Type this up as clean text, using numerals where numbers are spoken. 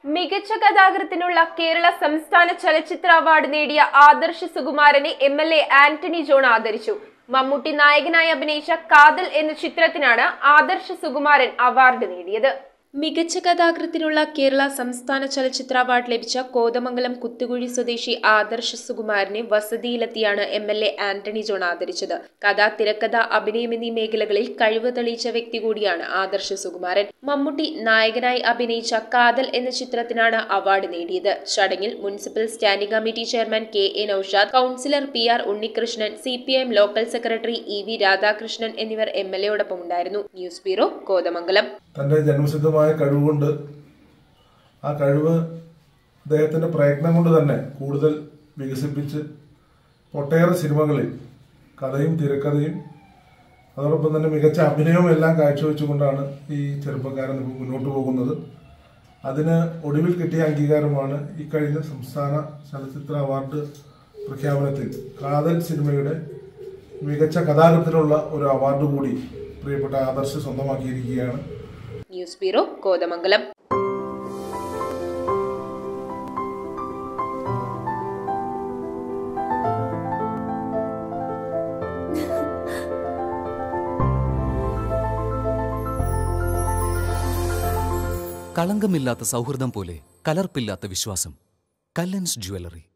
മികച്ച കഥാകൃത്തിനുള്ള കേരള സംസ്ഥാന ചലച്ചിത്ര അവാർഡ് നേടിയ ആദർശ് സുകുമാരനെ എംഎൽഎ ആന്റണി ജോൺ ആദരിച്ചു. മമ്മൂട്ടി നായകനായി അഭിനയിച്ച കാതൽ എന്ന ചിത്രത്തിനാണ് ആദർശ് സുകുമാരൻ അവാർഡ് നേടിയത്. മികച്ച കഥാകൃത്തിനുള്ള കേരള സംസ്ഥാന ചലച്ചിത്ര അവാർഡ് ലഭിച്ച കോതമംഗലം കുത്തുകുഴി സ്വദേശി ആദർശ് സുകുമാരനെ വസതിയിലെത്തിയാണ് എംഎൽഎ ആന്റണി ജോൺ ആദരിച്ചത്. കഥ, തിരക്കഥ, അഭിനയം എന്നീ മേഖലകളിൽ കഴിവ് തെളിയിച്ച വ്യക്തി കൂടിയാണ് ആദർശ് സുകുമാരൻ. മമ്മൂട്ടി നായകനായി അഭിനയിച്ച കാതൽ എന്ന ചിത്രത്തിനാണ് അവാർഡ് നേടിയത്. ചടങ്ങിൽ municipal standing committee chairman K A. Naushad, councillor P R. Unnikrishnan, CPIM local secretary E.V. Radhakrishnan എന്നിവർ എംഎൽഎയോടൊപ്പം ഉണ്ടായിരുന്നു. News bureau, Kothamangalam. കഴിവുകൊണ്ട് ആ കഴിവ് അദ്ദേഹത്തിന്റെ പ്രയത്നം കൊണ്ട് തന്നെ കൂടുതൽ വികസിപ്പിച്ച് ഒട്ടേറെ സിനിമകളിൽ കഥയും തിരക്കഥയും അതോടൊപ്പം തന്നെ മികച്ച അഭിനയവും എല്ലാം കാഴ്ചവെച്ചുകൊണ്ടാണ് ഈ ചെറുപ്പക്കാരൻ മുന്നോട്ട് പോകുന്നത്. അതിന് ഒടുവിൽ കിട്ടിയ അംഗീകാരമാണ് ഈ കഴിഞ്ഞ സംസ്ഥാന ചലച്ചിത്ര അവാർഡ് പ്രഖ്യാപനത്തിൽ കാതൽ സിനിമയുടെ മികച്ച കഥാകൃത്തിനുള്ള ഒരു അവാർഡ് കൂടി പ്രിയപ്പെട്ട ആദർശ് സ്വന്തമാക്കിയിരിക്കുകയാണ്. News bureau, Kothamangalam. കളങ്കമില്ലാത്ത സൗഹൃദം പോലെ കലർപ്പില്ലാത്ത വിശ്വാസം. കല്ലൻസ് ജ്വല്ലറി.